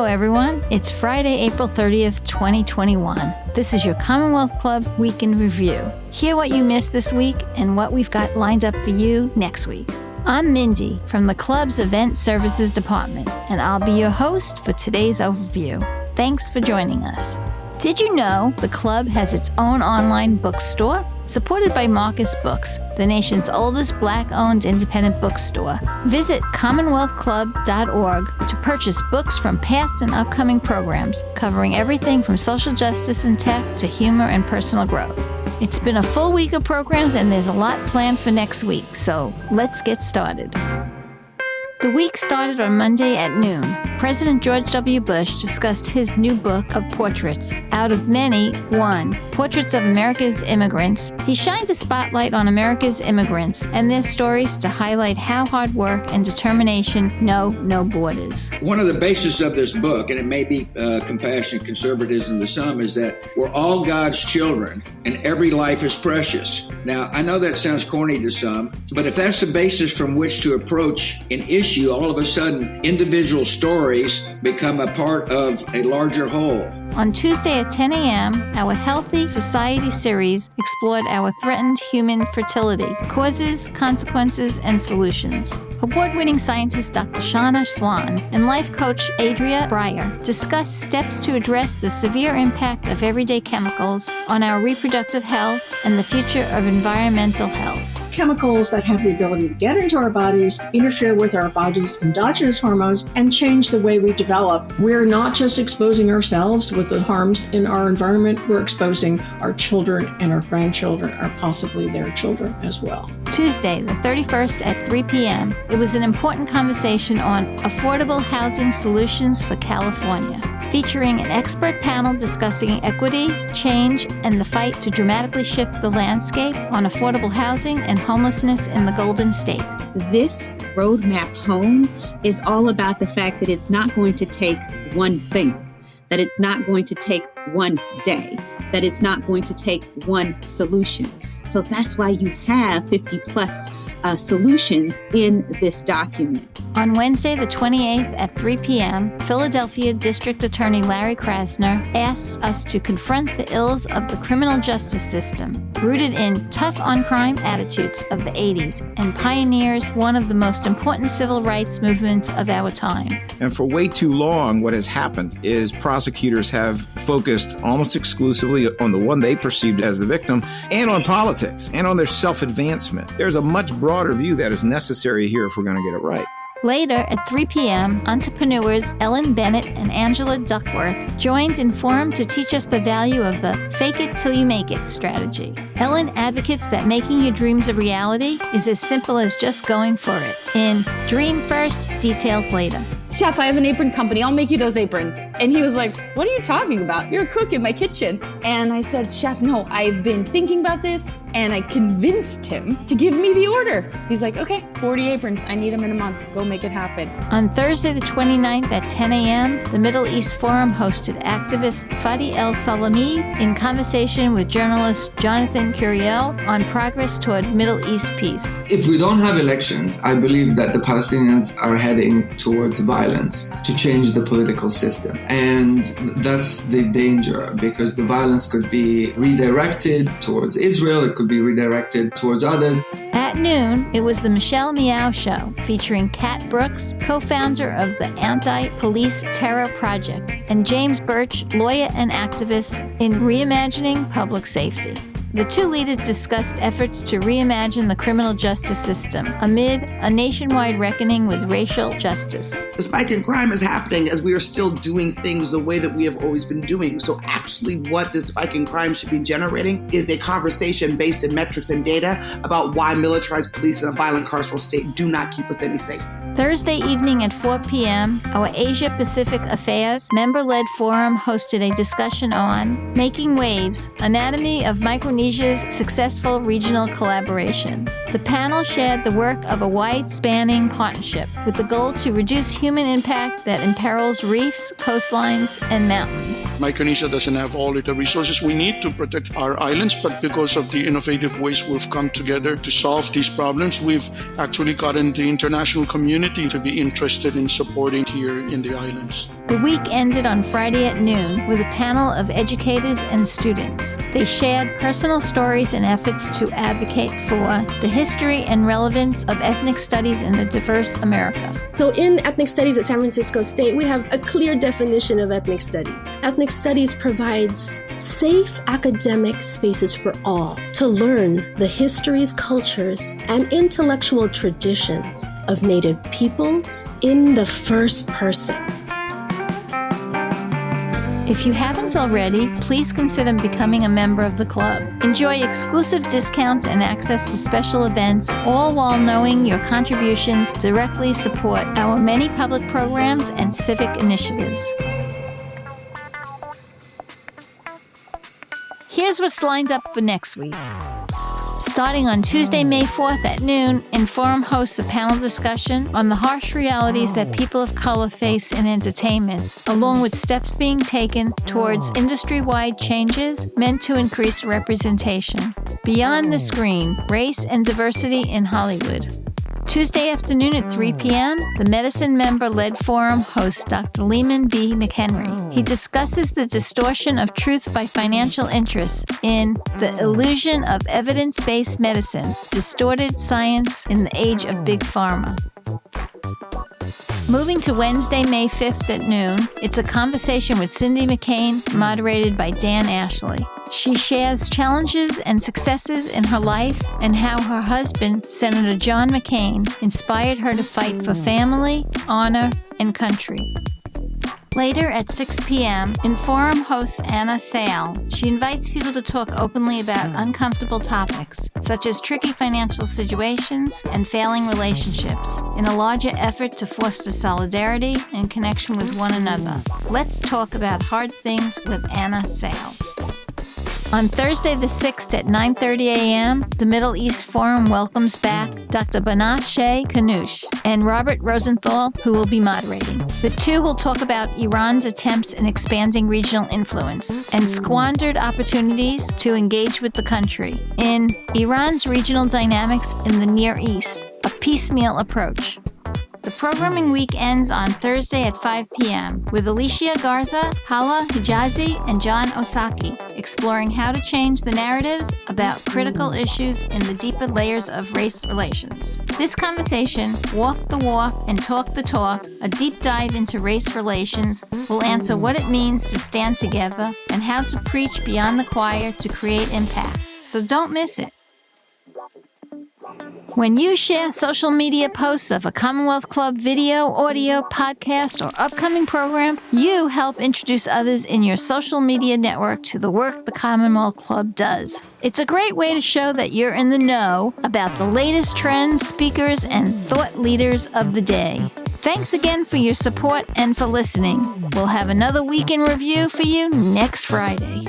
everyone. It's Friday, April 30th, 2021. This is your Commonwealth Club Week in Review. Hear what you missed this week and what we've got lined up for you next week. I'm Mindy from the Club's Event Services Department, and I'll be your host for today's overview. Thanks for joining us. Did you know the Club has its own online bookstore? Supported by Marcus Books, the nation's oldest Black-owned independent bookstore. Visit commonwealthclub.org to purchase books from past and upcoming programs, covering everything from social justice and tech to humor and personal growth. It's been a full week of programs and there's a lot planned for next week, so let's get started. The week started on Monday at noon. President George W. Bush discussed his new book of portraits. Out of many, one, Portraits of America's Immigrants. He shined a spotlight on America's immigrants and their stories to highlight how hard work and determination know no borders. One of the bases of this book, and it may be compassion, conservatism to some, is that we're all God's children and every life is precious. Now, I know that sounds corny to some, but if that's the basis from which to approach an issue, all of a sudden individual stories become a part of a larger whole. On Tuesday at 10 a.m., our Healthy Society series explored our threatened human fertility, causes, consequences, and solutions. Award-winning scientist Dr. Shauna Swan and life coach Adria Breyer discussed steps to address the severe impact of everyday chemicals on our reproductive health and the future of environmental health. Chemicals that have the ability to get into our bodies, interfere with our body's endogenous hormones, and change the way we develop. We're not just exposing ourselves with the harms in our environment, we're exposing our children and our grandchildren, or possibly their children as well. Tuesday, the 31st at 3 p.m., it was an important conversation on affordable housing solutions for California, featuring an expert panel discussing equity, change, and the fight to dramatically shift the landscape on affordable housing and homelessness in the Golden State. This roadmap home is all about the fact that it's not going to take one thing, that it's not going to take one day, that it's not going to take one solution. So that's why you have 50 plus solutions in this document. On Wednesday, the 28th at 3 p.m., Philadelphia District Attorney Larry Krasner asks us to confront the ills of the criminal justice system, rooted in tough-on-crime attitudes of the 80s, and pioneers one of the most important civil rights movements of our time. And for way too long, what has happened is prosecutors have focused almost exclusively on the one they perceived as the victim and on politics and on their self-advancement. There's a much broader view that is necessary here if we're going to get it right. Later, at 3 p.m., entrepreneurs Ellen Bennett and Angela Duckworth joined in forum to teach us the value of the fake it till you make it strategy. Ellen advocates that making your dreams a reality is as simple as just going for it. In Dream First, Details Later. Chef, I have an apron company. I'll make you those aprons. And he was like, what are you talking about? You're a cook in my kitchen. And I said, Chef, no, I've been thinking about this and I convinced him to give me the order. He's like, okay, 40 aprons. I need them in a month. Go make it happen. On Thursday, the 29th at 10 a.m., the Middle East Forum hosted activist Fadi El Salami in conversation with journalist Jonathan Curiel on progress toward Middle East peace. If we don't have elections, I believe that the Palestinians are heading towards violence to change the political system. And that's the danger, because the violence could be redirected towards Israel, it could be redirected towards others. At noon, it was the Michelle Meow Show, featuring Kat Brooks, co-founder of the Anti-Police Terror Project, and James Birch, lawyer and activist in Reimagining Public Safety. The two leaders discussed efforts to reimagine the criminal justice system amid a nationwide reckoning with racial justice. The spike in crime is happening as we are still doing things the way that we have always been doing. So actually what this spike in crime should be generating is a conversation based in metrics and data about why militarized police in a violent carceral state do not keep us any safer. Thursday evening at 4 p.m., our Asia Pacific Affairs member-led forum hosted a discussion on Making Waves, Anatomy of Micronesia's Successful Regional Collaboration. The panel shared the work of a wide-spanning partnership with the goal to reduce human impact that imperils reefs, coastlines, and mountains. Micronesia doesn't have all of the resources we need to protect our islands, but because of the innovative ways we've come together to solve these problems, we've actually gotten the international community to be interested in supporting here in the islands. The week ended on Friday at noon with a panel of educators and students. They shared personal stories and efforts to advocate for the history and relevance of ethnic studies in a diverse America. So in ethnic studies at San Francisco State, we have a clear definition of ethnic studies. Ethnic studies provides safe academic spaces for all to learn the histories, cultures, and intellectual traditions of Native peoples in the first person. If you haven't already, please consider becoming a member of the club. Enjoy exclusive discounts and access to special events, all while knowing your contributions directly support our many public programs and civic initiatives. Here's what's lined up for next week. Starting on Tuesday, May 4th at noon, Inforum hosts a panel discussion on the harsh realities that people of color face in entertainment, along with steps being taken towards industry-wide changes meant to increase representation. Beyond the Screen, Race and Diversity in Hollywood. Tuesday afternoon at 3 p.m., the Medicine Member-led forum hosts Dr. Lehman B. McHenry. He discusses the distortion of truth by financial interests in The Illusion of Evidence-Based Medicine, Distorted Science in the Age of Big Pharma. Moving to Wednesday, May 5th at noon, it's a conversation with Cindy McCain, moderated by Dan Ashley. She shares challenges and successes in her life and how her husband, Senator John McCain, inspired her to fight for family, honor, and country. Later at 6 p.m., Inforum hosts Anna Sale. She invites people to talk openly about uncomfortable topics, such as tricky financial situations and failing relationships, in a larger effort to foster solidarity and connection with one another. Let's talk about hard things with Anna Sale. On Thursday the 6th at 9:30 a.m., the Middle East Forum welcomes back Dr. Banafsheh Kanoush and Robert Rosenthal, who will be moderating. The two will talk about Iran's attempts in expanding regional influence and squandered opportunities to engage with the country in Iran's regional dynamics in the Near East, a piecemeal approach. The programming week ends on Thursday at 5 p.m. with Alicia Garza, Hala Hijazi, and John Osaki exploring how to change the narratives about critical issues in the deeper layers of race relations. This conversation, Walk the Walk and Talk the Talk, a deep dive into race relations, will answer what it means to stand together and how to preach beyond the choir to create impact. So don't miss it. When you share social media posts of a Commonwealth Club video, audio, podcast, or upcoming program, you help introduce others in your social media network to the work the Commonwealth Club does. It's a great way to show that you're in the know about the latest trends, speakers, and thought leaders of the day. Thanks again for your support and for listening. We'll have another week in review for you next Friday.